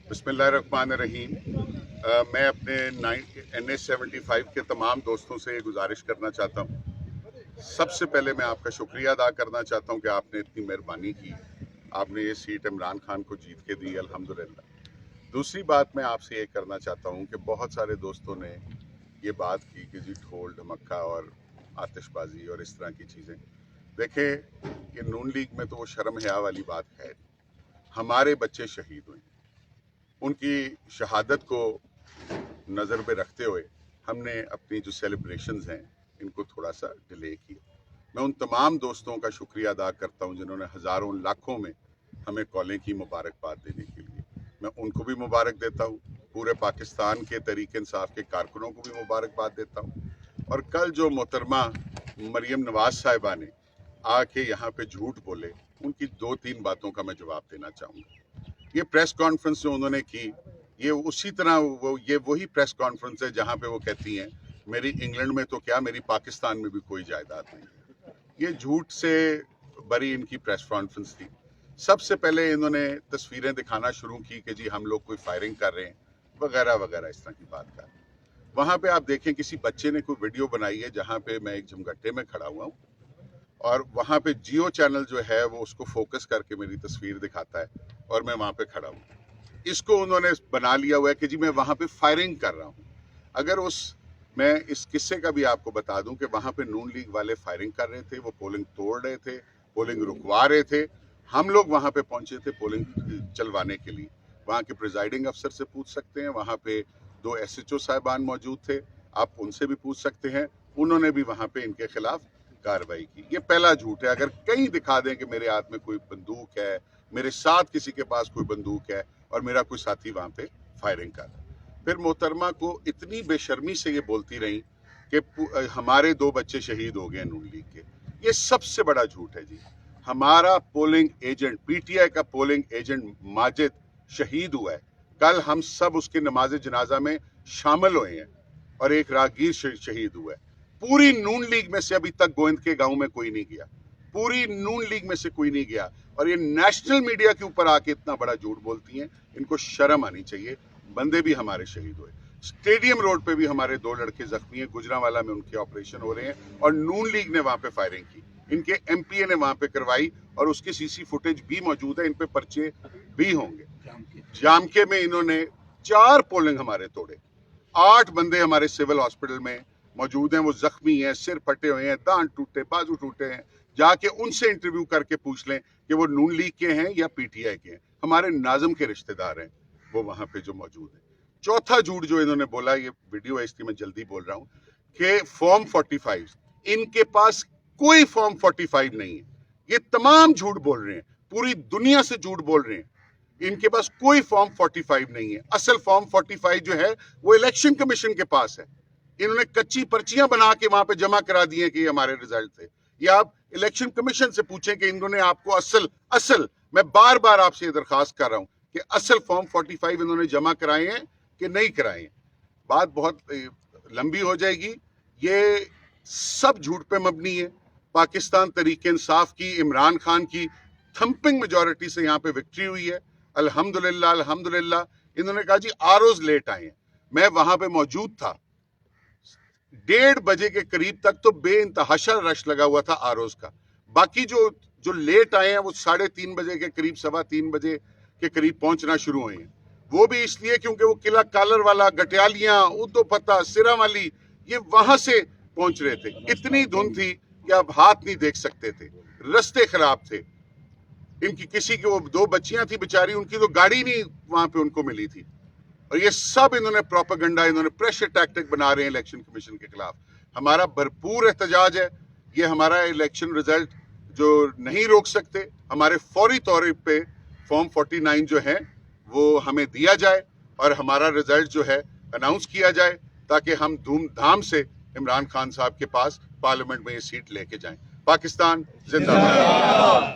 बिस्मिल्लाहिर्रहमानिर्रहीम। मैं अपने NH75 के तमाम दोस्तों से गुजारिश करना चाहता हूँ। सबसे पहले मैं आपका शुक्रिया अदा करना चाहता हूँ कि आपने इतनी मेहरबानी की, आपने ये सीट इमरान खान को जीत के दी, अल्हम्दुलिल्लाह। दूसरी बात मैं आपसे ये करना चाहता हूँ कि बहुत सारे दोस्तों ने ये बात की कि जी ढोल ढमक्का और आतिशबाजी और इस तरह की चीज़ें। देखें, ये नून लीग में तो वो शर्म हया वाली बात है। हमारे बच्चे शहीद हुए, उनकी शहादत को नज़र में रखते हुए हमने अपनी जो सेलिब्रेशंस हैं इनको थोड़ा सा डिले किया। मैं उन तमाम दोस्तों का शुक्रिया अदा करता हूं जिन्होंने हज़ारों लाखों में हमें कॉलें की मुबारकबाद देने के लिए। मैं उनको भी मुबारक देता हूं, पूरे पाकिस्तान के तहरीक इंसाफ के कारकुनों को भी मुबारकबाद देता हूं। और कल जो मोहतरमा मरियम नवाज साहिबा ने आके यहाँ पे झूठ बोले, उनकी 2-3 बातों का मैं जवाब देना चाहूँगा। ये प्रेस कॉन्फ्रेंस जो उन्होंने की, ये उसी तरह ये वही प्रेस कॉन्फ्रेंस है जहाँ पे वो कहती हैं मेरी इंग्लैंड में तो क्या, मेरी पाकिस्तान में भी कोई जायदाद नहीं है। ये झूठ से बड़ी इनकी प्रेस कॉन्फ्रेंस थी। सबसे पहले इन्होंने तस्वीरें दिखाना शुरू की कि जी हम लोग कोई फायरिंग कर रहे हैं वगैरह वगैरह, इस तरह की बात कर। वहाँ पे आप देखें किसी बच्चे ने कोई वीडियो बनाई है जहाँ पे मैं एक झमगट्टे में खड़ा हुआ हूँ और वहाँ पे जियो चैनल जो है वो उसको फोकस करके मेरी तस्वीर दिखाता है और मैं वहाँ पे खड़ा हूँ। इसको उन्होंने बना लिया हुआ है कि जी मैं वहाँ पे फायरिंग कर रहा हूँ। अगर मैं इस किस्से का भी आपको बता दूं कि वहाँ पे नून लीग वाले फायरिंग कर रहे थे, वो पोलिंग तोड़ रहे थे, पोलिंग रुकवा रहे थे। हम लोग वहाँ पे पहुंचे थे पोलिंग चलवाने के लिए। वहाँ के प्रिजाइडिंग अफसर से पूछ सकते हैं, वहाँ पे 2 SHO साहिबान मौजूद थे, आप उनसे भी पूछ सकते हैं। उन्होंने भी वहाँ पे इनके खिलाफ कार्रवाई की। ये पहला झूठ है। अगर कहीं दिखा दें कि मेरे हाथ में कोई बंदूक है, मेरे साथ किसी के पास कोई बंदूक है और मेरा कोई साथी वहाँ पे फायरिंग कर रहा है। फिर मोहतरमा को इतनी बेशर्मी से ये बोलती रही कि हमारे 2 बच्चे शहीद हो गए नून लीग के। ये सबसे बड़ा झूठ है जी। हमारा पोलिंग एजेंट, PTI का पोलिंग एजेंट माजिद शहीद हुआ है। कल हम सब उसके नमाज जनाजा में शामिल हुए हैं और एक राहगीर शहीद हुआ है। पूरी नून लीग में से अभी तक गोविंद के गांव में कोई नहीं गया, पूरी नून लीग में से कोई नहीं गया और ये नेशनल मीडिया के ऊपर आके इतना बड़ा झूठ बोलती हैं। इनको शर्म आनी चाहिए। बंदे भी हमारे शहीद हुए, स्टेडियम रोड पे भी हमारे 2 लड़के जख्मी हैं, गुजरांवाला में उनके ऑपरेशन हो रहे हैं और नून लीग ने वहां पे फायरिंग की, इनके MPA ने वहां पे करवाई और उसकी CC फुटेज भी मौजूद है। इन पे पर्चे भी होंगे। जामके में इन्होंने 4 पोलिंग हमारे तोड़े, 8 बंदे हमारे सिविल हॉस्पिटल में मौजूद हैं, वो जख्मी हैं, सिर फटे हुए हैं, दांत टूटे, बाजू टूटे हैं। जाके उनसे इंटरव्यू करके पूछ लें कि वो नून लीग के हैं या PTI के हैं। हमारे नाज़िम के रिश्तेदार हैं वो वहां पे जो मौजूद है। चौथा झूठ जो इन्होंने बोला, ये वीडियो है इसलिए मैं जल्दी बोल रहा हूं, कि फॉर्म 45, इनके पास कोई फॉर्म 45 नहीं है। ये तमाम झूठ बोल रहे हैं, पूरी दुनिया से झूठ बोल रहे हैं। इनके पास कोई फॉर्म 45 नहीं है। असल फॉर्म 45 जो है वो इलेक्शन कमीशन के पास है। इन्होंने कच्ची पर्चियां बना के वहां पे जमा करा दी हैं कि ये हमारे रिजल्ट थे। ये आप इलेक्शन कमीशन से पूछें कि इन्होंने आपको असल मैं बार बार आपसे दरखास्त कर रहा हूं कि असल फॉर्म 45 इन्होंने जमा कराए हैं कि नहीं कराए हैं। बात बहुत लंबी हो जाएगी। ये सब झूठ पे मबनी है। पाकिस्तान तहरीक इंसाफ की, इमरान खान की थंपिंग मेजॉरिटी से यहाँ पे विक्ट्री हुई है, अल्हम्दुलिल्लाह अल्हम्दुलिल्लाह। इन्होंने कहा जी ROs लेट आए हैं, मैं वहां पे मौजूद था। 1:30 बजे के करीब तक तो बेइंतहाशा रश लगा हुआ था ROs का। बाकी जो लेट आए हैं वो 3:30 बजे के करीब, 3:15 बजे के करीब पहुंचना शुरू हुए हैं। वो भी इसलिए क्योंकि वो किला कालर वाला, गटियालियां, उद्दो पता, सिरा वाली, ये वहां से पहुंच रहे थे। इतनी धुंध थी कि आप हाथ नहीं देख सकते थे, रास्ते खराब थे। इनकी किसी की वो 2 बच्चियां थी बेचारी, उनकी तो गाड़ी नहीं वहां पे उनको मिली थी। और ये सब इन्होंने प्रोपेगेंडा, इन्होंने प्रेशर टैक्टिक बना रहे हैं इलेक्शन कमीशन के खिलाफ। हमारा भरपूर एहतजाज है। ये हमारा इलेक्शन रिजल्ट जो नहीं रोक सकते, हमारे फौरी तौर पे फॉर्म 49 जो है वो हमें दिया जाए और हमारा रिजल्ट जो है अनाउंस किया जाए ताकि हम धूमधाम से इमरान खान साहब के पास पार्लियामेंट में ये सीट लेके जाएं। पाकिस्तान जिंदाबाद।